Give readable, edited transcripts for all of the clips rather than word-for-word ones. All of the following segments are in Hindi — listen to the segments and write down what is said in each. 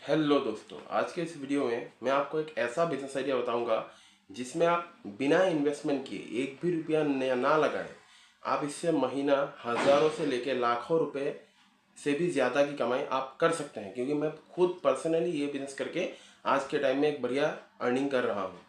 हेलो दोस्तों, आज के इस वीडियो में मैं आपको एक ऐसा बिजनेस आइडिया बताऊंगा जिसमें आप बिना इन्वेस्टमेंट किए एक भी रुपया ना लगाएं आप इससे महीना हज़ारों से लेकर लाखों रुपए से भी ज़्यादा की कमाई आप कर सकते हैं। क्योंकि मैं खुद पर्सनली ये बिजनेस करके आज के टाइम में एक बढ़िया अर्निंग कर रहा हूँ।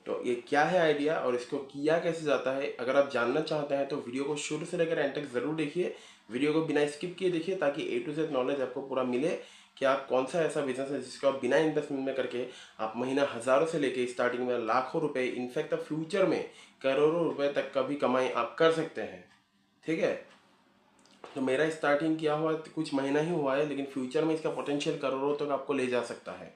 तो ये क्या है आइडिया और इसको किया कैसे जाता है, अगर आप जानना चाहते हैं तो वीडियो को शुरू से लेकर एंड तक ज़रूर देखिए। वीडियो को बिना स्किप किए देखिए ताकि ए टू जेड नॉलेज आपको पूरा मिले कि आप कौन सा ऐसा बिजनेस है जिसको आप बिना इन्वेस्टमेंट में करके आप महीना हज़ारों से लेके स्टार्टिंग में लाखों रुपए, इनफैक्ट फ्यूचर में करोड़ों रुपए तक का भी कमाई आप कर सकते हैं। ठीक है, तो मेरा स्टार्टिंग किया हुआ कुछ महीना ही हुआ है, लेकिन फ्यूचर में इसका पोटेंशियल करोड़ों तक आपको ले जा सकता है।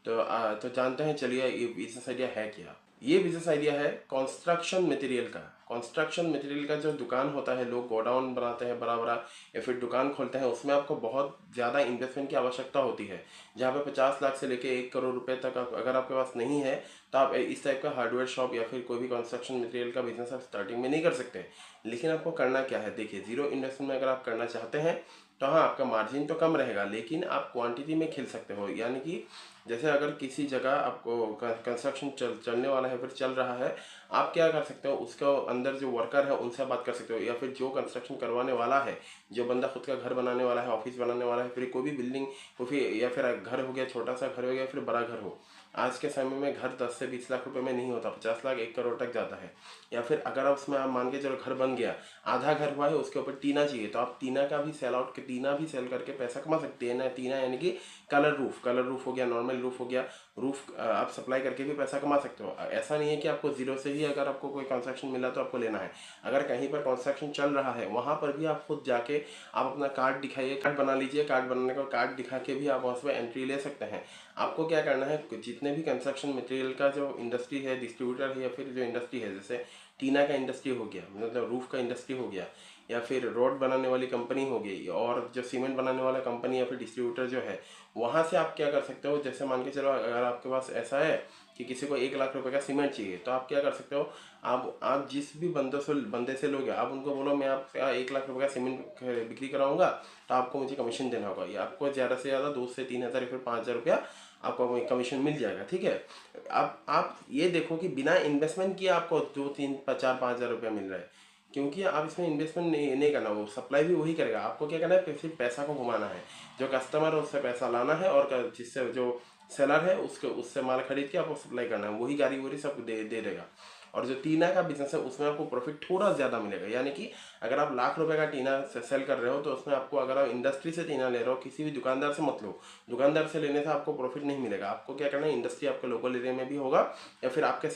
तो जानते हैं, चलिए ये बिजनेस आइडिया है क्या। ये बिजनेस आइडिया है कंस्ट्रक्शन मटेरियल का। कंस्ट्रक्शन मटेरियल का जो दुकान होता है, लोग गोडाउन बनाते हैं बड़ा बड़ा या फिर दुकान खोलते हैं, उसमें आपको बहुत ज़्यादा इन्वेस्टमेंट की आवश्यकता होती है। जहाँ पे 50 लाख से लेके 1 करोड़ रुपए तक अगर आपके पास नहीं है तो आप इस टाइप का हार्डवेयर शॉप या फिर कोई भी कंस्ट्रक्शन मटेरियल का बिजनेस आप स्टार्टिंग में नहीं कर सकते। लेकिन आपको करना क्या है, देखिए, जीरो इन्वेस्टमेंट में अगर आप करना चाहते हैं तो हाँ, आपका मार्जिन तो कम रहेगा लेकिन आप क्वांटिटी में खेल सकते हो। यानी कि जैसे अगर किसी जगह आपको कंस्ट्रक्शन चलने वाला है, फिर चल रहा है, आप क्या कर सकते हो, उसका अंदर जो वर्कर है उनसे बात कर सकते हो, या फिर जो कंस्ट्रक्शन करवाने वाला है, जो बंदा खुद का घर बनाने वाला है, ऑफिस बनाने वाला है, फिर कोई भी बिल्डिंग हो, फिर या फिर घर हो गया, छोटा सा घर हो गया, फिर बड़ा घर हो। आज के समय में घर 10 से 20 लाख रुपए में नहीं होता, 50 लाख 1 करोड़ तक जाता है। या फिर अगर आप उसमें आप मान के चलो घर बन गया, आधा घर हुआ है, उसके ऊपर टीना चाहिए, तो आप टीना का भी सेल आउट, टीना भी सेल करके पैसा कमा सकते हैं ना। टीना यानी कि कलर रूफ हो गया, नॉर्मल रूफ हो गया, रूफ आप सप्लाई करके भी पैसा कमा सकते हो। ऐसा नहीं है कि आपको जीरो से ही अगर आपको कोई कंस्ट्रक्शन मिला तो आपको लेना है। अगर कहीं पर कंस्ट्रक्शन चल रहा है वहाँ पर भी आप खुद जाके आप अपना कार्ड दिखाइए, कार्ड बना लीजिए, कार्ड बनाने का कार्ड दिखा के भी आप उसमें एंट्री ले सकते हैं। आपको क्या करना है, जितने भी कंस्ट्रक्शन मटेरियल का जो इंडस्ट्री है, डिस्ट्रीब्यूटर है, या फिर जो इंडस्ट्री है, जैसे टीना का इंडस्ट्री हो गया, मतलब रूफ का इंडस्ट्री हो गया, या फिर रोड बनाने वाली कंपनी हो गई, और जो सीमेंट बनाने वाला कंपनी या फिर डिस्ट्रीब्यूटर जो है, वहाँ से आप क्या कर सकते हो, जैसे मान के चलो अगर आपके पास ऐसा है कि किसी को 1 लाख रुपए का सीमेंट चाहिए, तो आप क्या कर सकते हो, आप जिस भी बंदे से लोगे, आप उनको बोलो मैं आपका 1 लाख रुपए का सीमेंट बिक्री कराऊंगा, तो आपको मुझे कमीशन देना होगा। ये आपको ज़्यादा से ज़्यादा 2 से 3 हज़ार या फिर 5 हज़ार रुपया आपको कमीशन मिल जाएगा। ठीक है, आप ये देखो कि बिना इन्वेस्टमेंट किए आपको 2 3 4 5 हज़ार रुपया मिल रहा है। क्योंकि आप इसमें इन्वेस्टमेंट नहीं करना, वो सप्लाई भी वही करेगा। आपको क्या करना है, सिर्फ पैसा को घुमाना है, जो कस्टमर है उससे पैसा लाना है, और जिससे जो सेलर है उससे माल खरीद के आपको सप्लाई करना है, वही गाड़ी वोड़ी सब दे देगा। और जो टीना का बिजनेस है उसमें आपको प्रॉफिट थोड़ा ज़्यादा मिलेगा। यानी कि अगर आप लाख रुपए का टीना सेल कर रहे हो, तो उसमें आपको, अगर आप इंडस्ट्री से टीना ले रहे हो, किसी भी दुकानदार से मत लो। दुकानदार से लेने से आपको प्रॉफिट नहीं मिलेगा। आपको क्या करना है, इंडस्ट्री आपके लोकल एरिया में भी होगा, या फिर आपके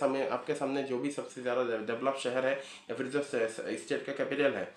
सामने जो भी सबसे ज़्यादा डेवलप शहर है, या फिर जो स्टेट का कैपिटल है,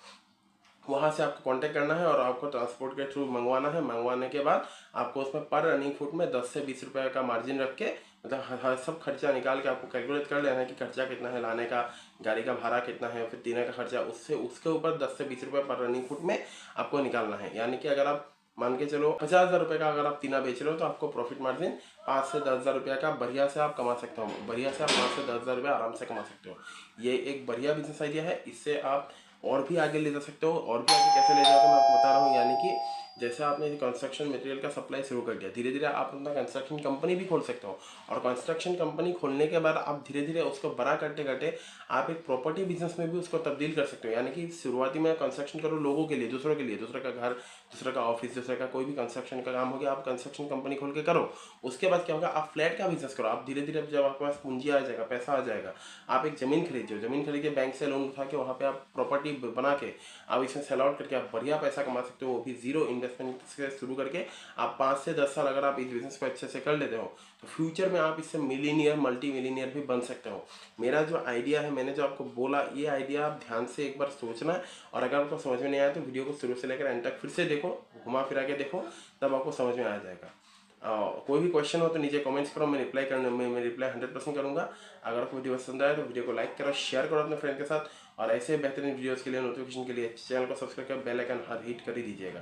वहाँ से आपको कांटेक्ट करना है और आपको ट्रांसपोर्ट के थ्रू मंगवाना है। मंगवाने के बाद आपको उसमें पर रनिंग फुट में 10 से 20 रुपए का मार्जिन रख के, मतलब हर सब खर्चा निकाल के आपको कैलकुलेट कर लेना है कि खर्चा कितना है लाने का, गाड़ी का भाड़ा कितना है, फिर टीना का खर्चा, उससे उसके ऊपर 10 से 20 रुपए पर रनिंग फुट में आपको निकालना है। यानी कि अगर आप मान के चलो 50,000 रुपये का अगर आप टीना बेच रहे हो, तो आपको प्रॉफिट मार्जिन 5 से 10,000 रुपये का बढ़िया से आप कमा सकते हो। बढ़िया से आप 5 से 10,000 रुपये आराम से कमा सकते हो। ये एक बढ़िया बिजनेस आइडिया है। इससे आप और भी आगे ले जा सकते हो। और भी आगे कैसे ले जाओगे मैं आपको बता रहा हूँ। यानी कि जैसे आपने कंस्ट्रक्शन मटेरियल का सप्लाई शुरू कर दिया, धीरे धीरे आप अपना कंस्ट्रक्शन कंपनी भी खोल सकते हो। और कंस्ट्रक्शन कंपनी खोलने के बाद आप धीरे धीरे उसको बड़ा करते करते आप एक प्रॉपर्टी बिजनेस में भी उसको तब्दील कर सकते हो। यानी कि शुरुआती में कंस्ट्रक्शन करो लोगों के लिए, दूसरों के लिए, दूसरे का घर, दूसरे का ऑफिस, दूसरे का कोई भी कंस्ट्रक्शन का काम हो गया, आप कंस्ट्रक्शन कंपनी खोल के करो। उसके बाद क्या होगा, आप फ्लैट का बिजनेस करो। आप धीरे धीरे जब आपके पास पूंजी आ जाएगा, पैसा आ जाएगा, आप एक जमीन खरीदो, जमीन खरीद के बैंक से लोन उठा के वहाँ पे आप प्रॉपर्टी बना के आप इसमें सेल आउट करके आप बढ़िया पैसा कमा सकते हो। वो भी जीरो इन्वेस्टमेंट से शुरू करके आप 5 से 10 साल अगर आप इस बिजनेस को अच्छे से कर लेते हो, तो फ्यूचर में आप इससे मिलीनियर, मल्टी मिलीनियर भी बन सकते हो। मेरा जो आइडिया है, मैंने जो आपको बोला, ये आइडिया आप ध्यान से एक बार सोचना। और अगर आपको समझ में नहीं आया तो वीडियो को शुरू से लेकर एंड तक फिर से देखो, घुमा फिरा के देखो, तब आपको समझ में आ जाएगा। कोई भी क्वेश्चन हो तो नीचे कमेंट्स करो, मैं रिप्लाई 100% करूँगा। अगर आपको वीडियो पसंद आया तो वीडियो को लाइक करो, शेयर करो अपने फ्रेंड के साथ। और ऐसे बेहतरीन वीडियोस के लिए, नोटिफिकेशन के लिए चैनल को सब्सक्राइब कर बेल आइकन हर हिट कर ही दीजिएगा,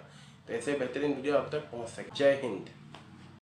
तो ऐसे बेहतरीन वीडियो आप तक पहुँच सके। जय हिंद।